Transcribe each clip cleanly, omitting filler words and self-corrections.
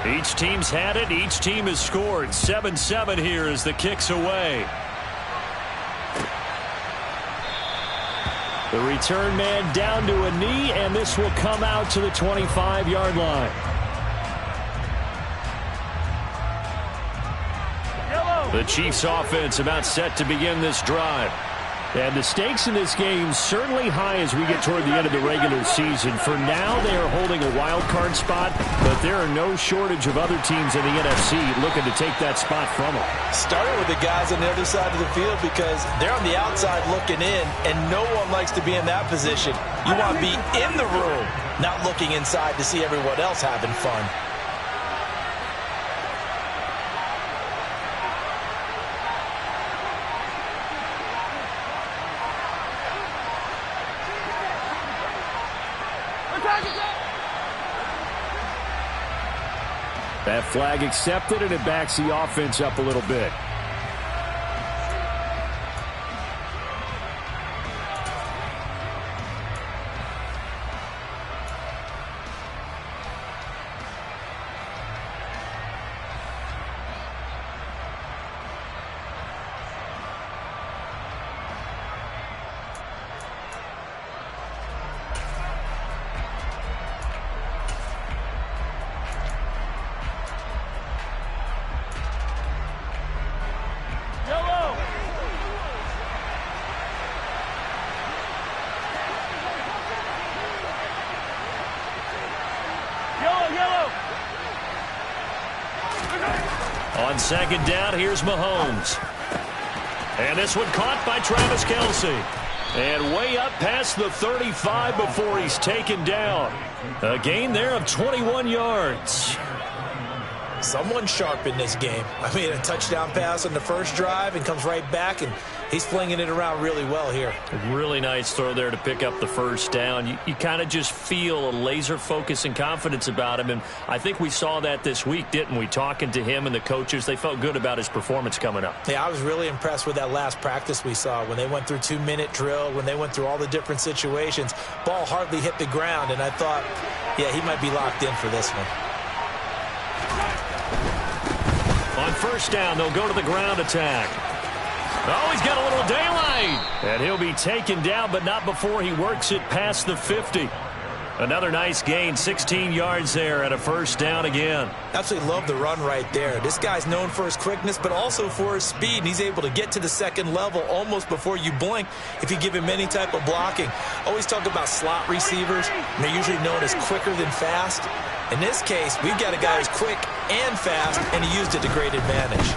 Each team's had it. Each team has scored. 7-7 here as the kick's away. The return man down to a knee, and this will come out to the 25-yard line. The Chiefs' offense about set to begin this drive. And the stakes in this game certainly high as we get toward the end of the regular season. For now, they are holding a wild card spot, but there are no shortage of other teams in the NFC looking to take that spot from them. Starting with the guys on the other side of the field because they're on the outside looking in, and no one likes to be in that position. You want to be in the room, not looking inside to see everyone else having fun. That flag accepted, and it backs the offense up a little bit. On second down, here's Mahomes. And this one caught by Travis Kelce. And way up past the 35 before he's taken down. A gain there of 21 yards. Someone sharp in this game. I mean, a touchdown pass on the first drive and comes right back, and he's flinging it around really well here. A really nice throw there to pick up the first down. You kind of just feel a laser focus and confidence about him, and I think we saw that this week, didn't we? Talking to him and the coaches, they felt good about his performance coming up. Yeah, I was really impressed with that last practice we saw when they went through 2-minute drill, when they went through all the different situations. Ball hardly hit the ground, and I thought, yeah, he might be locked in for this one. On first down, they'll go to the ground attack. Oh, he's got a little daylight. And he'll be taken down, but not before he works it past the 50. Another nice gain, 16 yards there at a first down again. Absolutely love the run right there. This guy's known for his quickness, but also for his speed. And he's able to get to the second level almost before you blink if you give him any type of blocking. Always talk about slot receivers, and they're usually known as quicker than fast. In this case, we've got a guy who's quick and fast, and he used it to great advantage.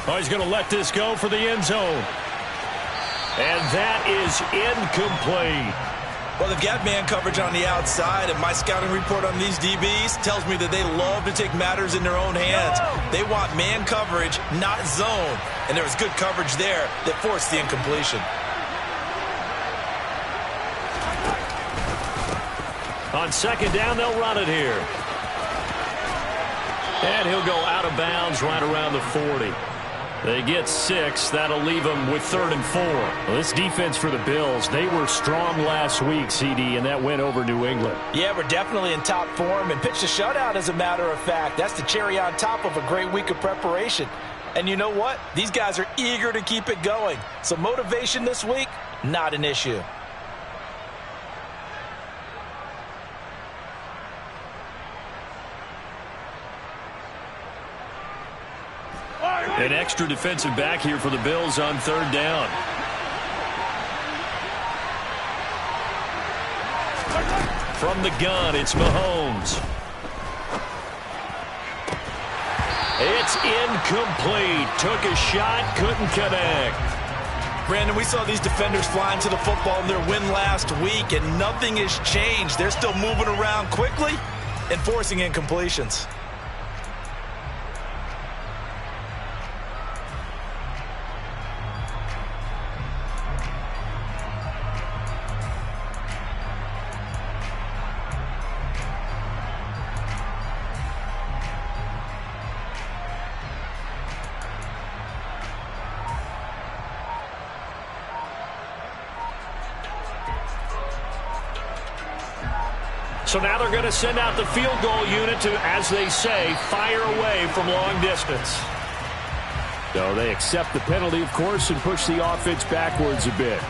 Oh, he's going to let this go for the end zone. And that is incomplete. Well, they've got man coverage on the outside, and my scouting report on these DBs tells me that they love to take matters in their own hands. They want man coverage, not zone. And there was good coverage there that forced the incompletion. On second down, they'll run it here. And he'll go out of bounds right around the 40. They get 6. That'll leave them with 3rd and 4. Well, this defense for the Bills, they were strong last week, CD, and that went over New England. Yeah, we're definitely in top form and pitched a shutout, as a matter of fact. That's the cherry on top of a great week of preparation. And you know what? These guys are eager to keep it going. So motivation this week, not an issue. An extra defensive back here for the Bills on 3rd down. From the gun, it's Mahomes. It's incomplete. Took a shot, couldn't connect. Brandon, we saw these defenders flying to the football in their win last week, and nothing has changed. They're still moving around quickly and forcing incompletions. So now they're going to send out the field goal unit to, as they say, fire away from long distance. So they accept the penalty, of course, and push the offense backwards a bit.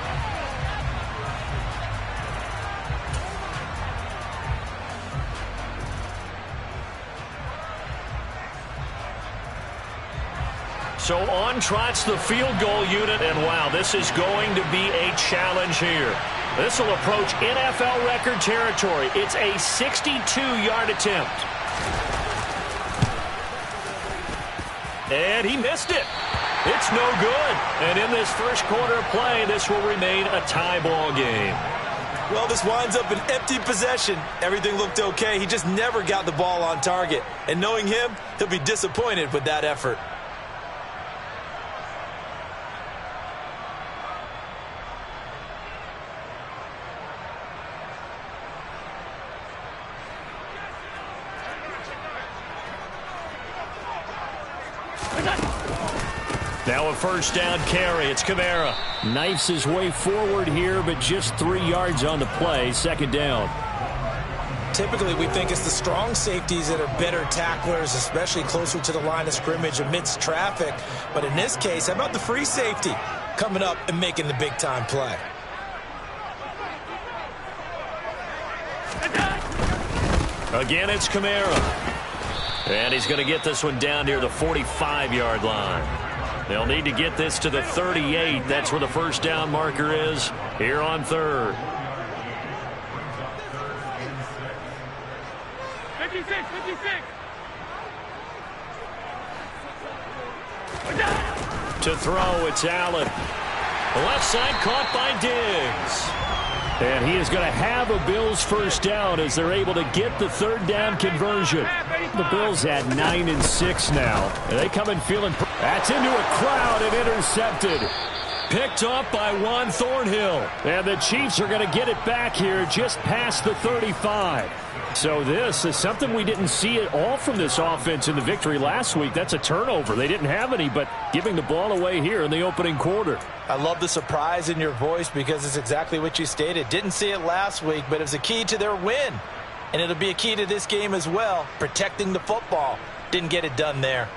So on trots the field goal unit, and wow, this is going to be a challenge here. This will approach NFL record territory. It's a 62-yard attempt. And he missed it. It's no good. And in this first quarter of play, this will remain a tie ball game. Well, this winds up an empty possession. Everything looked okay. He just never got the ball on target. And knowing him, he'll be disappointed with that effort. Now a first down carry. It's Kamara. Knifes his way forward here, but just 3 yards on the play. Second down. Typically, we think it's the strong safeties that are better tacklers, especially closer to the line of scrimmage amidst traffic. But in this case, how about the free safety coming up and making the big-time play? Again, it's Kamara. And he's going to get this one down near the 45-yard line. They'll need to get this to the 38. That's where the first down marker is here on third. 56. To throw, it's Allen. The left side caught by Diggs. And he is going to have a Bills first down as they're able to get the third down conversion. The Bills at 9-6 now. And they come in feeling. That's into a crowd and intercepted. Picked up by Juan Thornhill. And the Chiefs are going to get it back here just past the 35. So this is something we didn't see at all from this offense in the victory last week. That's a turnover. They didn't have any, but giving the ball away here in the opening quarter. I love the surprise in your voice because it's exactly what you stated. Didn't see it last week, but it was a key to their win. And it'll be a key to this game as well, protecting the football. Didn't get it done there.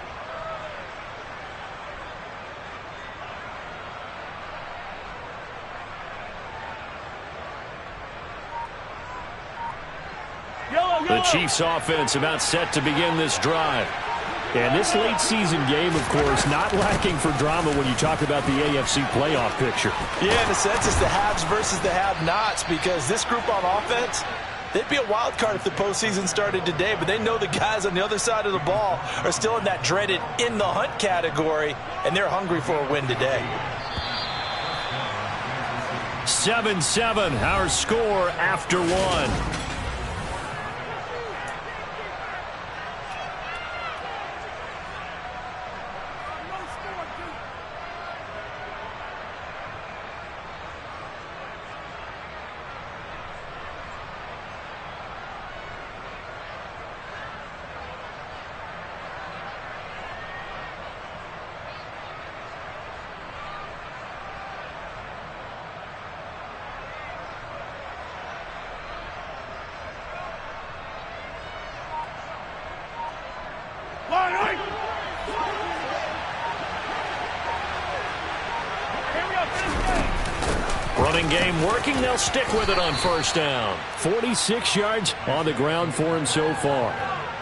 The Chiefs offense about set to begin this drive. And this late season game, of course, not lacking for drama when you talk about the AFC playoff picture. Yeah, in a sense, it's the haves versus the have-nots because this group on offense, they'd be a wild card if the postseason started today, but they know the guys on the other side of the ball are still in that dreaded in the hunt category, and they're hungry for a win today. 7-7, our score after one. Running game working. They'll stick with it on first down. 46 yards on the ground for him so far.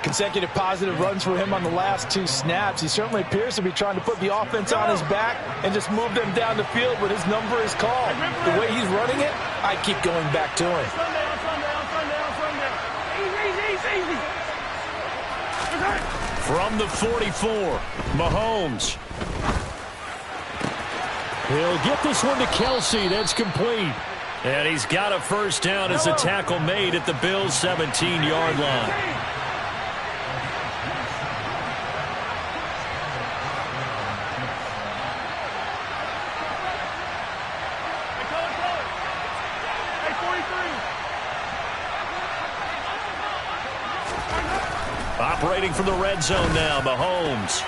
Consecutive positive runs for him on the last 2 snaps. He certainly appears to be trying to put the offense on his back and just move them down the field when his number is called. The way he's running it, I keep going back to him. From the 44, Mahomes. He'll get this one to Kelsey. That's complete. And he's got a first down as a tackle made at the Bills' 17-yard line. Operating from the red zone now, Mahomes.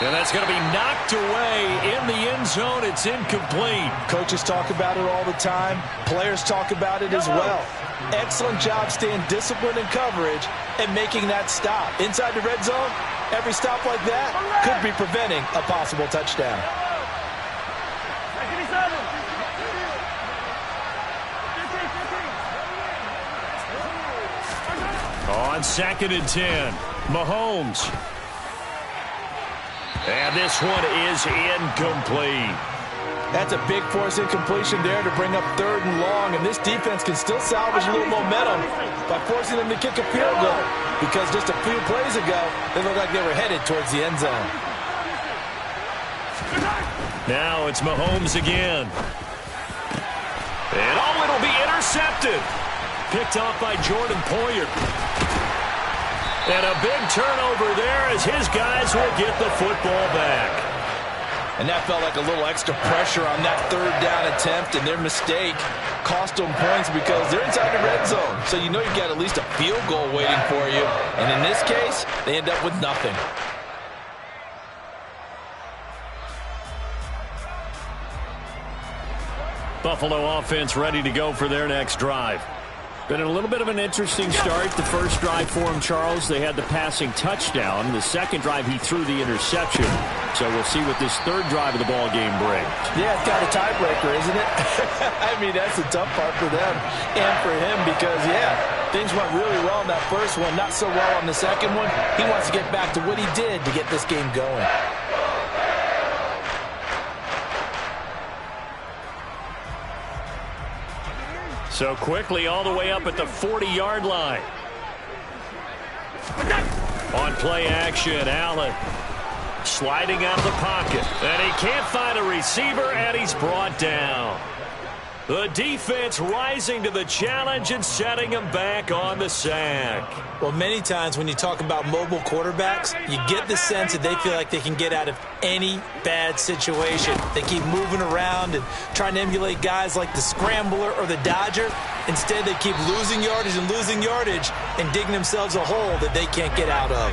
And that's going to be knocked away in the end zone. It's incomplete. Coaches talk about it all the time. Players talk about it as well. Excellent job staying disciplined in coverage and making that stop. Inside the red zone, every stop like that could be preventing a possible touchdown. On 2nd and 10, Mahomes. And this one is incomplete. That's a big force incompletion there to bring up 3rd and long, and this defense can still salvage a little momentum by forcing them to kick a field goal, because just a few plays ago, they looked like they were headed towards the end zone. Now it's Mahomes again. And oh, it'll be intercepted. Picked off by Jordan Poyer. And a big turnover there as his guys will get the football back. And that felt like a little extra pressure on that 3rd down attempt, and their mistake cost them points because they're inside the red zone. So you know you've got at least a field goal waiting for you. And in this case, they end up with nothing. Buffalo offense ready to go for their next drive. Been a little bit of an interesting start. The first drive for him, Charles, they had the passing touchdown. The second drive, he threw the interception. So we'll see what this 3rd drive of the ball game brings. Yeah, it's got a tiebreaker, isn't it? I mean, that's the tough part for them and for him because, yeah, things went really well in that first one, not so well on the second one. He wants to get back to what he did to get this game going. So quickly all the way up at the 40-yard line. On play action, Allen sliding out of the pocket. And he can't find a receiver, and he's brought down. The defense rising to the challenge and setting him back on the sack. Well, many times when you talk about mobile quarterbacks, you get the sense that they feel like they can get out of any bad situation. They keep moving around and trying to emulate guys like the Scrambler or the Dodger. Instead, they keep losing yardage and digging themselves a hole that they can't get out of.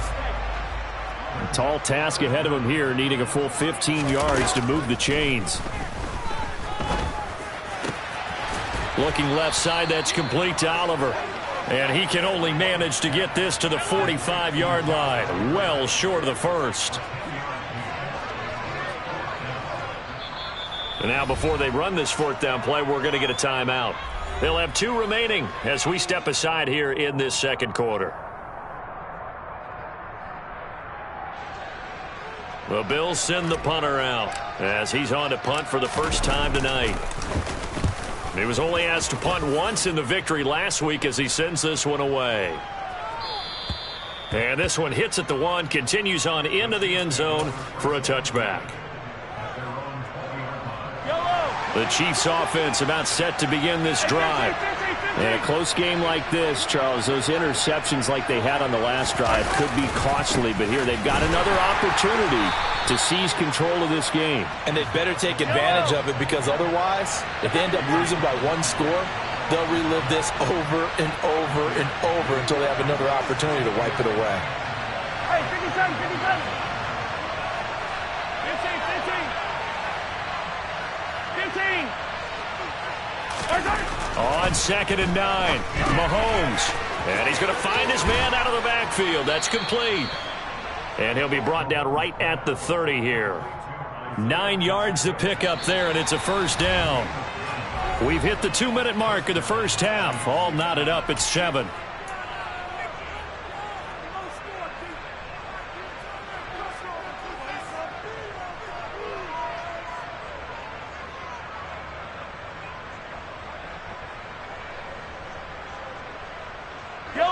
A tall task ahead of him here, needing a full 15 yards to move the chains. Looking left side, that's complete to Oliver. And he can only manage to get this to the 45-yard line. Well short of the first. And now before they run this 4th down play, we're going to get a timeout. They'll have 2 remaining as we step aside here in this 2nd quarter. The Bills send the punter out as he's on to punt for the first time tonight. He was only asked to punt once in the victory last week as he sends this one away. And this one hits at the 1, continues on into the end zone for a touchback. The Chiefs offense about set to begin this drive. And a close game like this, Charles, those interceptions like they had on the last drive could be costly. But here they've got another opportunity to seize control of this game. And they'd better take advantage of it because otherwise, if they end up losing by 1 score, they'll relive this over and over and over until they have another opportunity to wipe it away. Hey, 57, 57. 15. On 2nd and 9, Mahomes. And he's going to find his man out of the backfield. That's complete. And he'll be brought down right at the 30 here. 9 yards to pick up there, and it's a first down. We've hit the 2-minute mark of the first half. All knotted up at 7.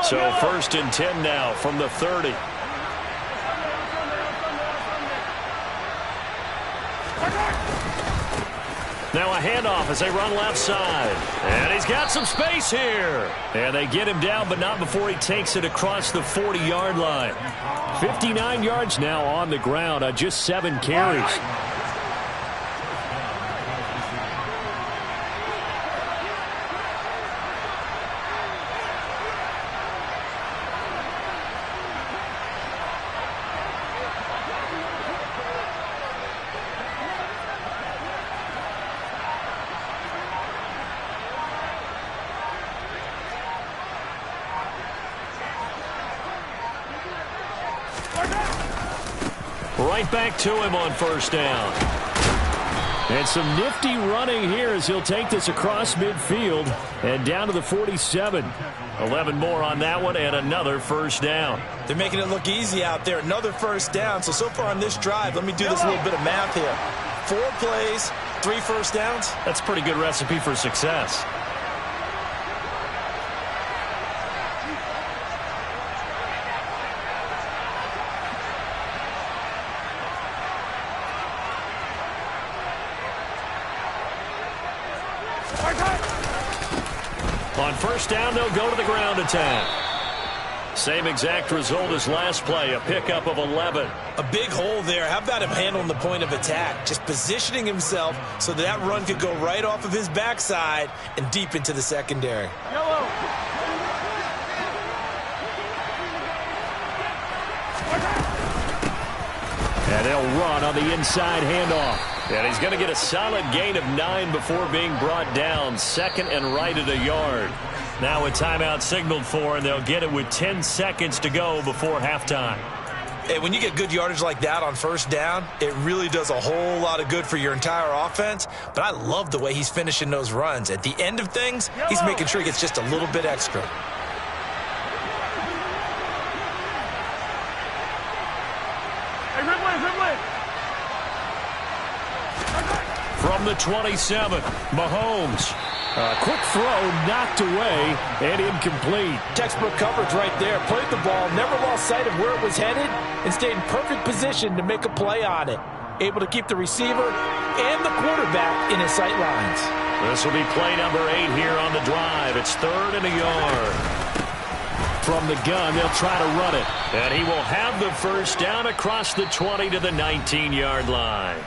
So 1st and 10 now from the 30. Now a handoff as they run left side. And he's got some space here. And they get him down, but not before he takes it across the 40-yard line. 59 yards now on the ground on just 7 carries. right back to him on first down. And some nifty running here as he'll take this across midfield and down to the 47. 11 more on that one and another first down. They're making it look easy out there. Another first down. So far on this drive, let me do this little bit of math here. 4 plays, 3 first downs. That's a pretty good recipe for success. On first down, they'll go to the ground attack. Same exact result as last play, a pickup of 11. A big hole there. How about him handling the point of attack? Just positioning himself so that run could go right off of his backside and deep into the secondary. Yellow. And they'll run on the inside handoff. And he's going to get a solid gain of 9 before being brought down. Second and right at a yard. Now a timeout signaled for, and they'll get it with 10 seconds to go before halftime. Hey, when you get good yardage like that on first down, it really does a whole lot of good for your entire offense. But I love the way he's finishing those runs. At the end of things, he's making sure he gets just a little bit extra. From the 27, Mahomes. A quick throw knocked away and incomplete. Textbook coverage right there. Played the ball, never lost sight of where it was headed, and stayed in perfect position to make a play on it. Able to keep the receiver and the quarterback in his sight lines. This will be play number 8 here on the drive. It's 3rd and a yard. From the gun, they'll try to run it. And he will have the first down across the 20 to the 19-yard line.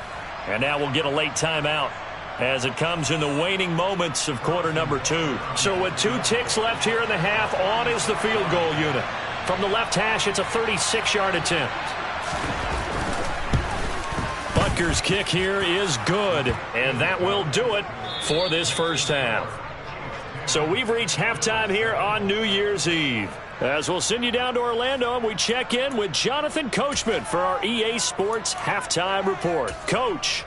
And now we'll get a late timeout as it comes in the waning moments of quarter number 2. So with 2 ticks left here in the half, on is the field goal unit. From the left hash, it's a 36-yard attempt. Butker's kick here is good, and that will do it for this first half. So we've reached halftime here on New Year's Eve. As we'll send you down to Orlando, and we check in with Jonathan Coachman for our EA Sports Halftime Report. Coach.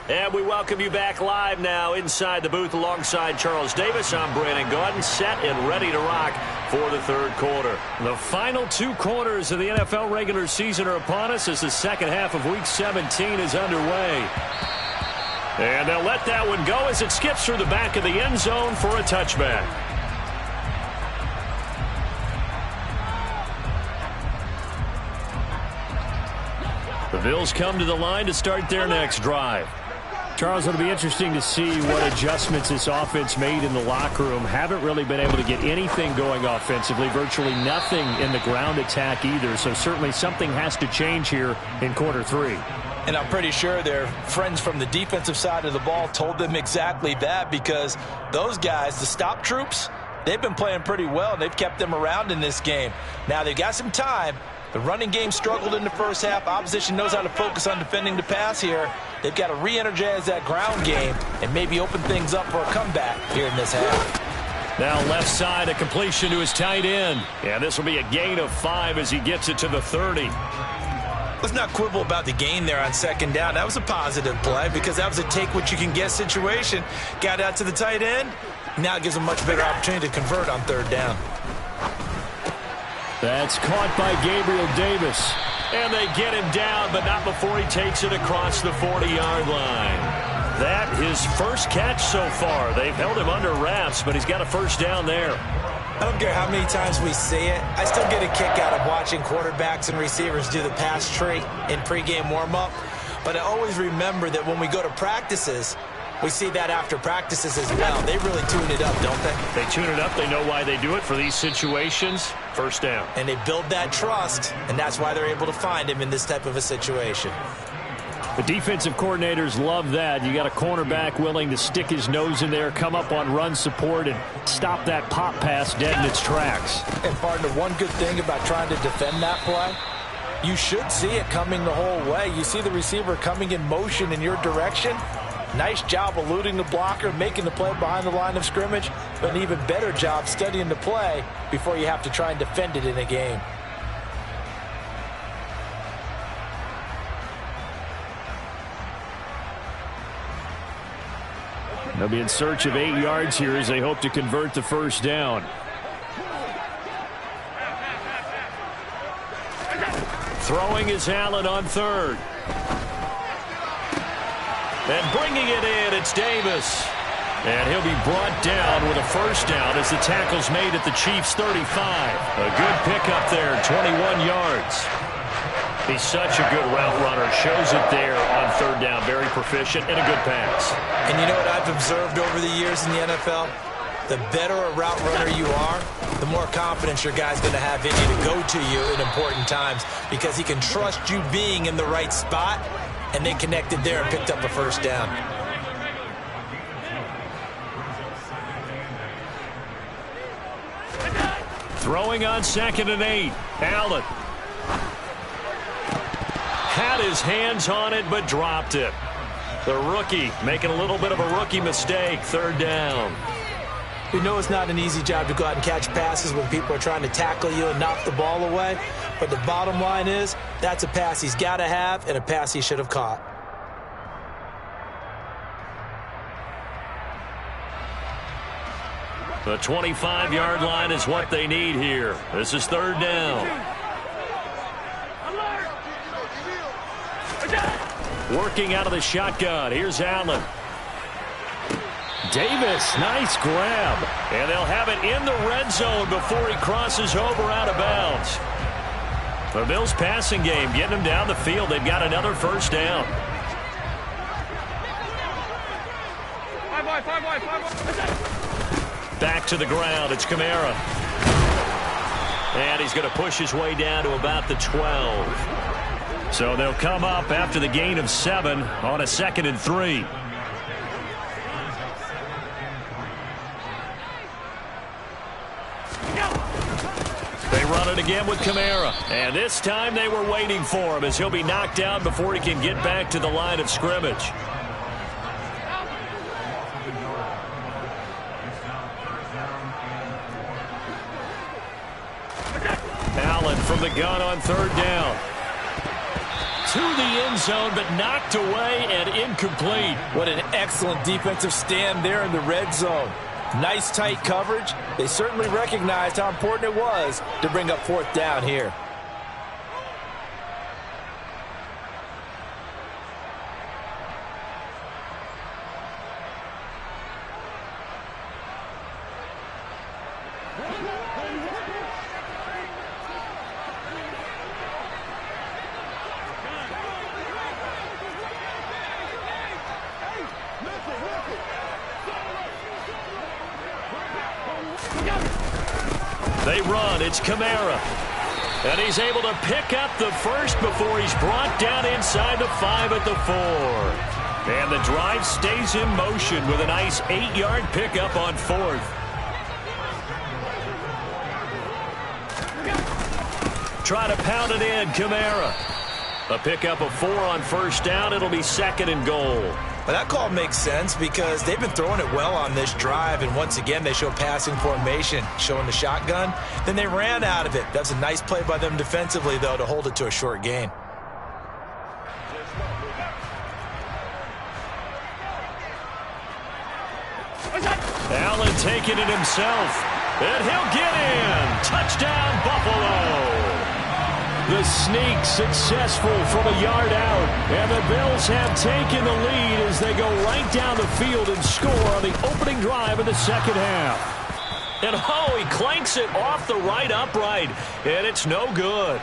And we welcome you back live now inside the booth alongside Charles Davis. I'm Brandon Gaudin, set and ready to rock for the third quarter. The final 2 quarters of the NFL regular season are upon us as the second half of Week 17 is underway. And they'll let that one go as it skips through the back of the end zone for a touchback. The Bills come to the line to start their next drive. Charles, it'll be interesting to see what adjustments this offense made in the locker room. Haven't really been able to get anything going offensively, virtually nothing in the ground attack either. So certainly something has to change here in quarter 3. And I'm pretty sure their friends from the defensive side of the ball told them exactly that, because those guys, the stop troops, they've been playing pretty well, and they've kept them around in this game. Now they've got some time. The running game struggled in the first half. Opposition knows how to focus on defending the pass here. They've got to re-energize that ground game and maybe open things up for a comeback here in this half. Now left side, a completion to his tight end. And this will be a gain of 5 as he gets it to the 30. Let's not quibble about the gain there on second down. That was a positive play because that was a take-what-you-can-get situation. Got out to the tight end. Now it gives a much better opportunity to convert on third down. That's caught by Gabriel Davis. And they get him down, but not before he takes it across the 40-yard line. That his first catch so far. They've held him under wraps, but he's got a first down there. I don't care how many times we see it. I still get a kick out of watching quarterbacks and receivers do the pass tree in pregame warm-up. But I always remember that when we go to practices, we see that after practices as well. They really tune it up, don't they? They tune it up. They know why they do it for these situations. First down. And they build that trust, and that's why they're able to find him in this type of a situation. The defensive coordinators love that. You got a cornerback willing to stick his nose in there, come up on run support, and stop that pop pass dead in its tracks. And partner, one good thing about trying to defend that play, you should see it coming the whole way. You see the receiver coming in motion in your direction. Nice job eluding the blocker, making the play behind the line of scrimmage, but an even better job studying the play before you have to try and defend it in a game. They'll be in search of 8 yards here as they hope to convert the first down. Throwing is Allen on third. And bringing it in, it's Davis. And he'll be brought down with a first down as the tackle's made at the Chiefs' 35. A good pickup there, 21 yards. He's such a good route runner. Shows it there on third down. Very proficient and a good pass. And you know what I've observed over the years in the NFL? The better a route runner you are, the more confidence your guy's going to have in you to go to you in important times because he can trust you being in the right spot, and they connected there and picked up a first down. Throwing on 2nd and 8. Allen. Had his hands on it, but dropped it. The rookie making a little bit of a rookie mistake. Third down. We know it's not an easy job to go out and catch passes when people are trying to tackle you and knock the ball away. But the bottom line is, that's a pass he's got to have and a pass he should have caught. The 25-yard line is what they need here. This is third down. Working out of the shotgun. Here's Allen. Davis, nice grab. And they'll have it in the red zone before he crosses over out of bounds. The Bills passing game, getting them down the field. They've got another first down. Back to the ground. It's Kamara. And he's going to push his way down to about the 12. So they'll come up after the gain of 7 on a 2nd and 3. They run it again with Kamara. And this time they were waiting for him as he'll be knocked down before he can get back to the line of scrimmage. Allen from the gun on third down. To the end zone, but knocked away and incomplete. What an excellent defensive stand there in the red zone. Nice tight coverage. They certainly recognized how important it was to bring up fourth down here. They run. It's Kamara. And he's able to pick up the first before he's brought down inside the 5 at the 4. And the drive stays in motion with a nice 8-yard pickup on 4th. Try to pound it in, Kamara. A pickup of 4 on first down. It'll be 2nd and goal. Well, that call makes sense because they've been throwing it well on this drive, and once again they show passing formation, showing the shotgun. Then they ran out of it. That's a nice play by them defensively, though, to hold it to a short gain. Allen taking it himself, and he'll get in. Touchdown, Buffalo. The sneak successful from a yard out. And the Bills have taken the lead as they go right down the field and score on the opening drive of the second half. And oh, he clanks it off the right upright. And it's no good.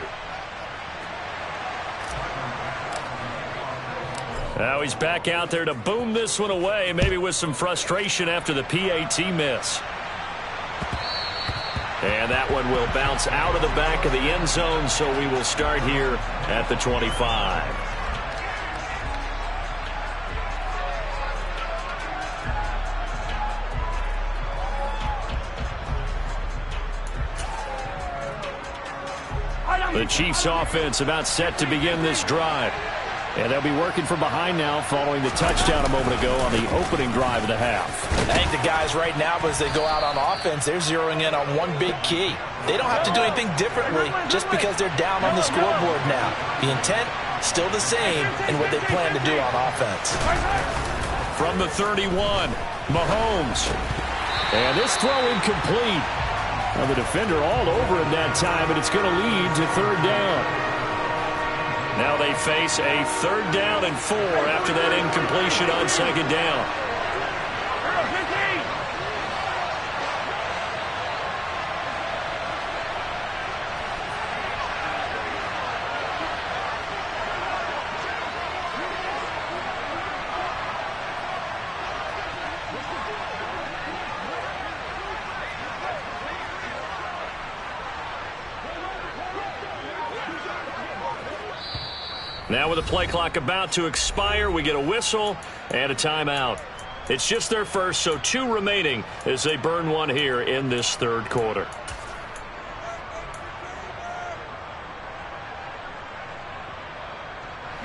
Now he's back out there to boom this one away, maybe with some frustration after the PAT miss. And that one will bounce out of the back of the end zone, so we will start here at the 25. The Chiefs offense about set to begin this drive. And they'll be working from behind now following the touchdown a moment ago on the opening drive of the half. I think the guys right now, as they go out on offense, they're zeroing in on one big key. They don't have to do anything differently just because they're down on the scoreboard now. The intent, still the same in what they plan to do on offense. From the 31, Mahomes. And this throw incomplete. Now the defender all over him that time, and it's going to lead to third down. Now they face a third down and 4 after that incompletion on second down. Now with the play clock about to expire, we get a whistle and a timeout. It's just their first, so 2 remaining as they burn one here in this third quarter.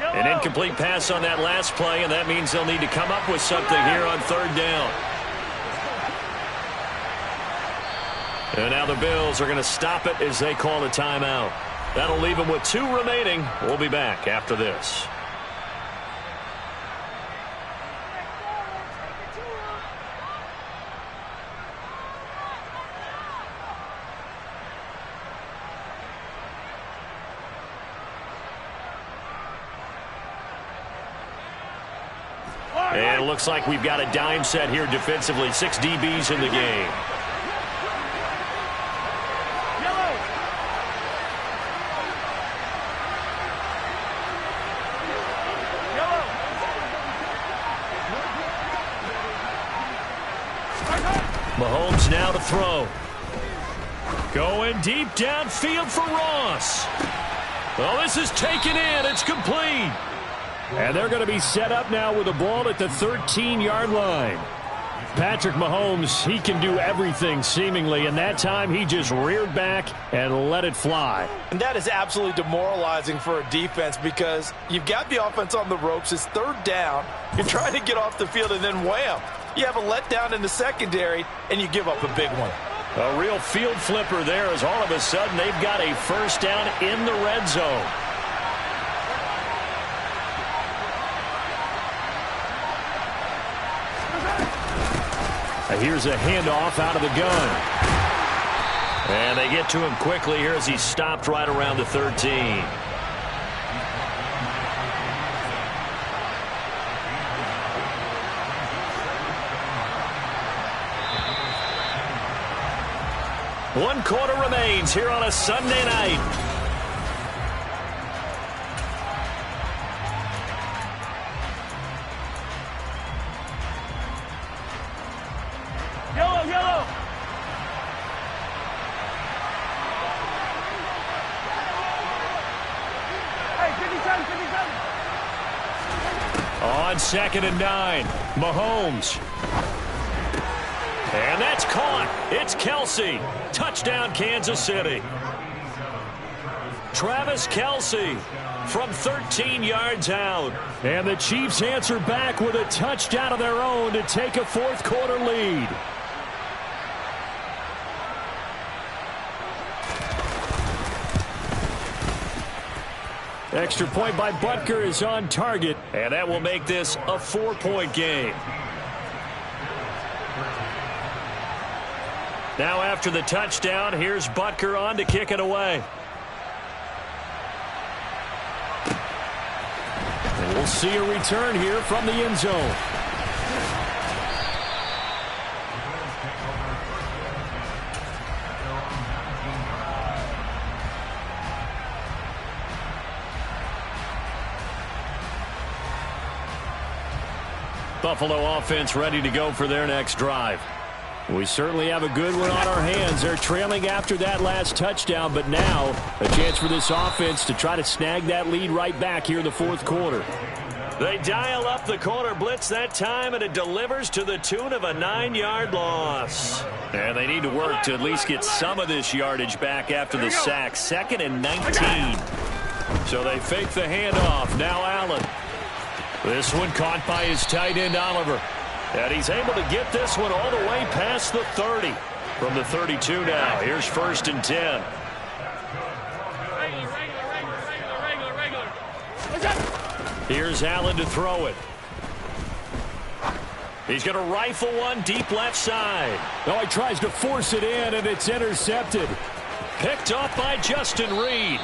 An incomplete pass on that last play, and that means they'll need to come up with something here on third down. And now the Bills are going to stop it as they call a timeout. That'll leave them with 2 remaining. We'll be back after this. And it looks like we've got a dime set here defensively. 6 DBs in the game. Mahomes now to throw. Going deep downfield for Ross. Well, this is taken in. It's complete. And they're going to be set up now with the ball at the 13-yard line. Patrick Mahomes, he can do everything seemingly, and that time he just reared back and let it fly. And that is absolutely demoralizing for a defense because you've got the offense on the ropes. It's third down. You're trying to get off the field, and then wham, you have a letdown in the secondary, and you give up a big one. A real field flipper there as all of a sudden they've got a first down in the red zone. Here's a handoff out of the gun. And they get to him quickly here as he stopped right around the 13. One quarter remains here on a Sunday night. On 2nd and 9, Mahomes. And that's caught. It's Kelce. Touchdown, Kansas City. Travis Kelce from 13 yards out. And the Chiefs answer back with a touchdown of their own to take a fourth quarter lead. Extra point by Butker is on target, and that will make this a 4-point game. Now after the touchdown, here's Butker on to kick it away. And we'll see a return here from the end zone. Buffalo offense ready to go for their next drive. We certainly have a good one on our hands. They're trailing after that last touchdown, but now a chance for this offense to try to snag that lead right back here in the fourth quarter. They dial up the corner blitz that time, and it delivers to the tune of a 9-yard loss. And they need to work to at least get some of this yardage back after the sack. 2nd and 19. So they fake the handoff. Now Allen. This one caught by his tight end, Oliver. And he's able to get this one all the way past the 30. From the 32 now. Here's 1st and 10. Here's Allen to throw it. He's going to rifle one deep left side. Oh, he tries to force it in, and it's intercepted. Picked off by Justin Reed.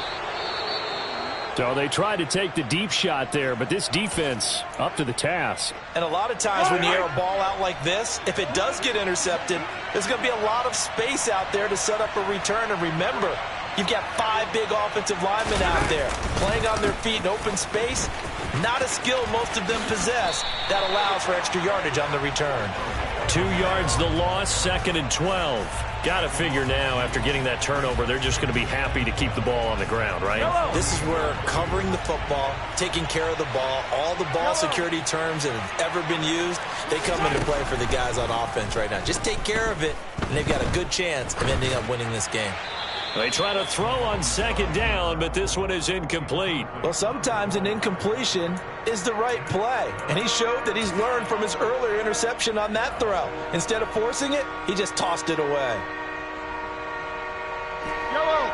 So they tried to take the deep shot there, but this defense up to the task. And a lot of times when you air a ball out like this, if it does get intercepted, there's going to be a lot of space out there to set up a return. And remember, you've got 5 big offensive linemen out there playing on their feet in open space. Not a skill most of them possess that allows for extra yardage on the return. 2 yards the loss, 2nd and 12. Got to figure now, after getting that turnover, they're just going to be happy to keep the ball on the ground, right? This is where covering the football, taking care of the ball, all the ball security terms that have ever been used, they come into play for the guys on offense right now. Just take care of it, and they've got a good chance of ending up winning this game. They try to throw on 2nd down, but this one is incomplete. Well, sometimes an incompletion is the right play, and he showed that he's learned from his earlier interception on that throw. Instead of forcing it, he just tossed it away.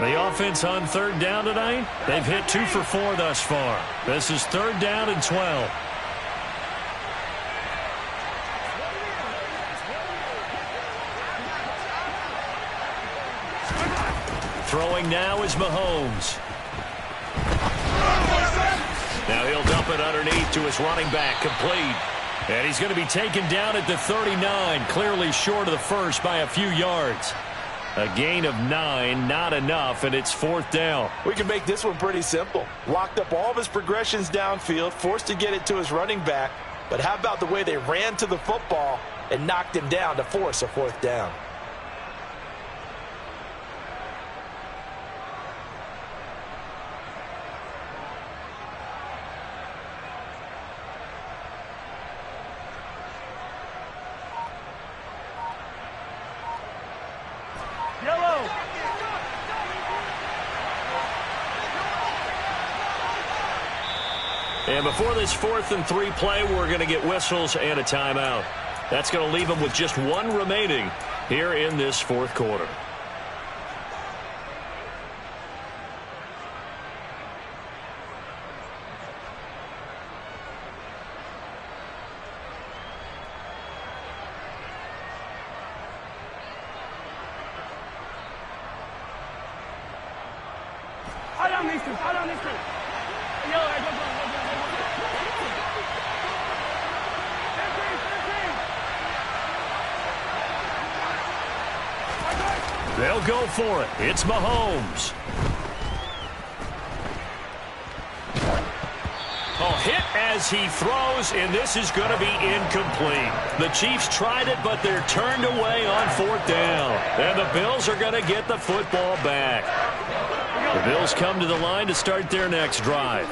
The offense on 3rd down tonight, they've hit 2 for 4 thus far. This is 3rd down and 12. Throwing now is Mahomes. Now he'll dump it underneath to his running back, complete. And he's going to be taken down at the 39, clearly short of the first by a few yards. A gain of 9, not enough, and it's 4th down. We can make this one pretty simple. Locked up all of his progressions downfield, forced to get it to his running back. But how about the way they ran to the football and knocked him down to force a 4th down? And before this 4th and 3 play, we're going to get whistles and a timeout. That's going to leave them with just 1 remaining here in this 4th quarter. They'll go for it. It's Mahomes. Hit as he throws, and this is going to be incomplete. The Chiefs tried it, but they're turned away on 4th down. And the Bills are going to get the football back. The Bills come to the line to start their next drive.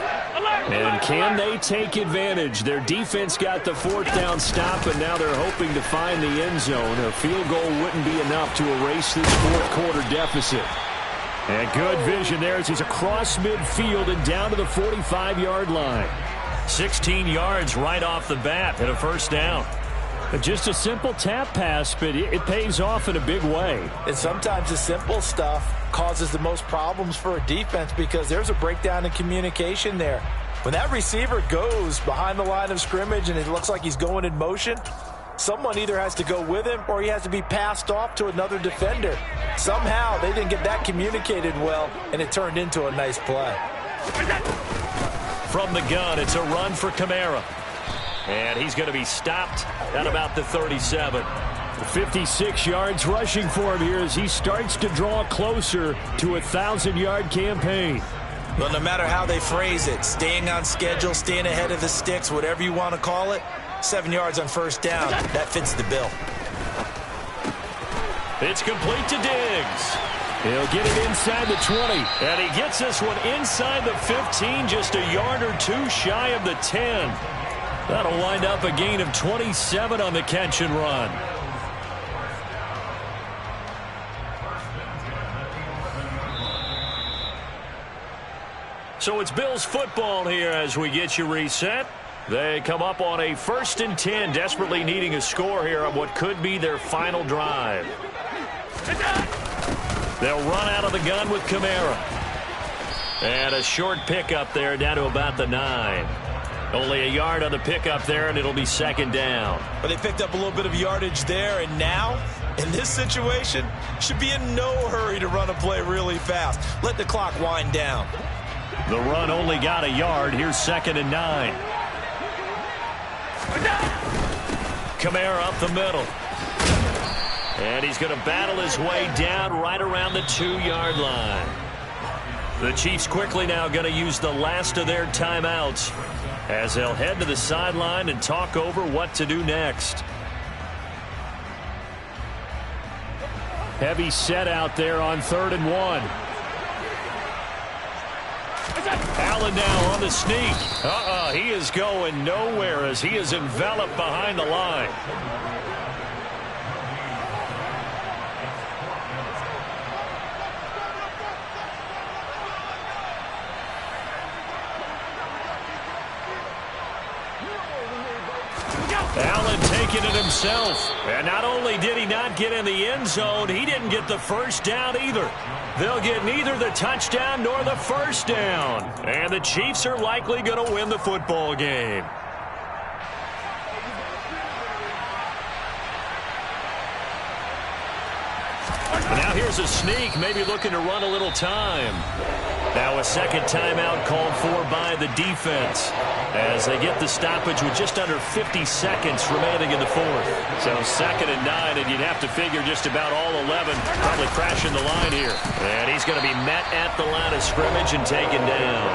And can they take advantage? Their defense got the 4th down stop, and now they're hoping to find the end zone. A field goal wouldn't be enough to erase this 4th quarter deficit. And good vision there as he's across midfield and down to the 45-yard line. 16 yards right off the bat and a 1st down. Just a simple tap pass, but it pays off in a big way. And sometimes the simple stuff causes the most problems for a defense because there's a breakdown in communication there. When that receiver goes behind the line of scrimmage and it looks like he's going in motion, someone either has to go with him or he has to be passed off to another defender. Somehow they didn't get that communicated well, and it turned into a nice play. From the gun, it's a run for Kamara. And he's going to be stopped at about the 37. 56 yards rushing for him here as he starts to draw closer to a 1,000-yard campaign. Well, no matter how they phrase it, staying on schedule, staying ahead of the sticks, whatever you want to call it, 7 yards on 1st down, that fits the bill. It's complete to Diggs. He'll get it inside the 20. And he gets this one inside the 15, just a yard or 2 shy of the 10. That'll wind up a gain of 27 on the catch and run. So it's Bills football here as we get you reset. They come up on a 1st and 10, desperately needing a score here on what could be their final drive. They'll run out of the gun with Kamara. And a short pickup there down to about the 9. Only a yard on the pickup there, and it'll be 2nd down. But they picked up a little bit of yardage there, and now, in this situation, should be in no hurry to run a play really fast. Let the clock wind down. The run only got a yard. Here's 2nd and 9. Kamara up the middle. And he's going to battle his way down right around the 2-yard line. The Chiefs quickly now going to use the last of their timeouts as they'll head to the sideline and talk over what to do next. Heavy set out there on 3rd and 1. Allen now on the sneak. He is going nowhere as he is enveloped behind the line. Allen taking it himself. And not only did he not get in the end zone, he didn't get the first down either. They'll get neither the touchdown nor the first down. And the Chiefs are likely going to win the football game. Now here's a sneak, maybe looking to run a little time. Now a 2nd timeout called for by the defense as they get the stoppage with just under 50 seconds remaining in the 4th. So 2nd and 9, and you'd have to figure just about all 11 probably crashing the line here. And he's going to be met at the line of scrimmage and taken down.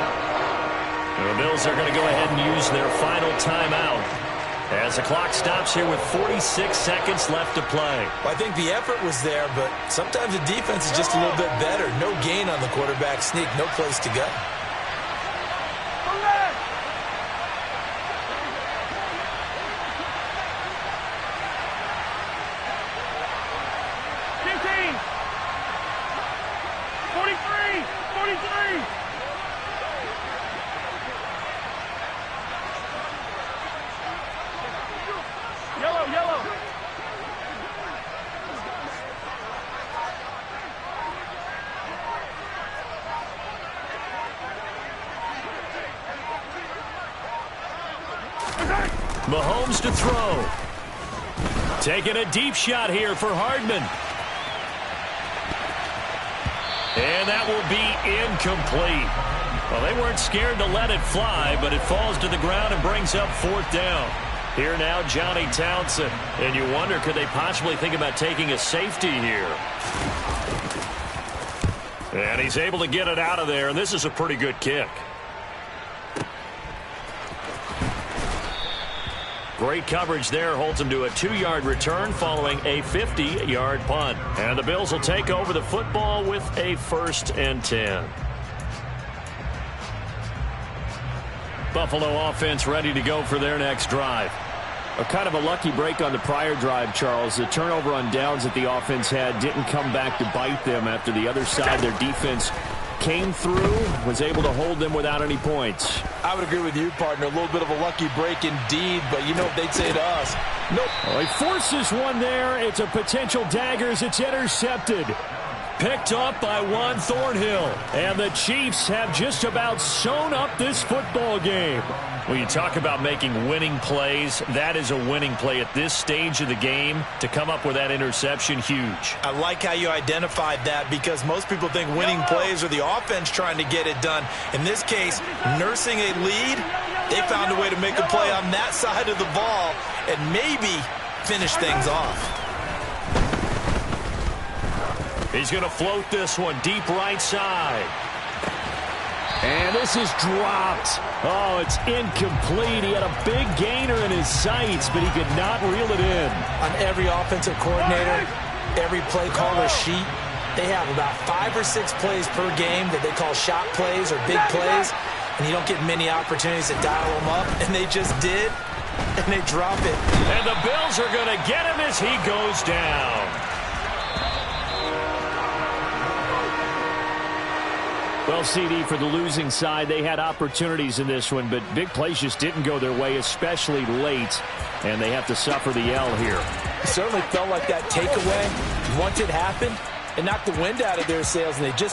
And the Bills are going to go ahead and use their final timeout as the clock stops here with 46 seconds left to play. Well, I think the effort was there, but sometimes the defense is just a little bit better. No gain on the quarterback sneak, no place to go. Mahomes to throw. Taking a deep shot here for Hardman. And that will be incomplete. Well, they weren't scared to let it fly, but it falls to the ground and brings up 4th down. Here now, Johnny Townsend. And you wonder, could they possibly think about taking a safety here? And he's able to get it out of there, and this is a pretty good kick. Great coverage there holds him to a 2-yard return following a 50-yard punt. And the Bills will take over the football with a 1st and 10. Buffalo offense ready to go for their next drive. A kind of a lucky break on the prior drive, Charles. The turnover on downs that the offense had didn't come back to bite them after the other side. Their defense came through, was able to hold them without any points. I would agree with you, partner. A little bit of a lucky break indeed, but you know what they'd say to us. Nope. Well, he forces one there. It's a potential dagger as it's intercepted. Picked up by Juan Thornhill. And the Chiefs have just about sewn up this football game. When you talk about making winning plays, that is a winning play at this stage of the game. To come up with that interception, huge. I like how you identified that because most people think winning plays are the offense trying to get it done. In this case, nursing a lead, they found a way to make a play on that side of the ball and maybe finish things off. He's going to float this one deep right side. And this is dropped. Oh, it's incomplete. He had a big gainer in his sights, but he could not reel it in. On every offensive coordinator, every play caller sheet, they have about 5 or 6 plays per game that they call shot plays or big plays, and you don't get many opportunities to dial them up, and they just did, and they drop it. And the Bills are going to get him as he goes down. Well, CD, for the losing side, they had opportunities in this one, but big plays just didn't go their way, especially late, and they have to suffer the L here. It certainly felt like that takeaway, once it happened, it knocked the wind out of their sails, and they just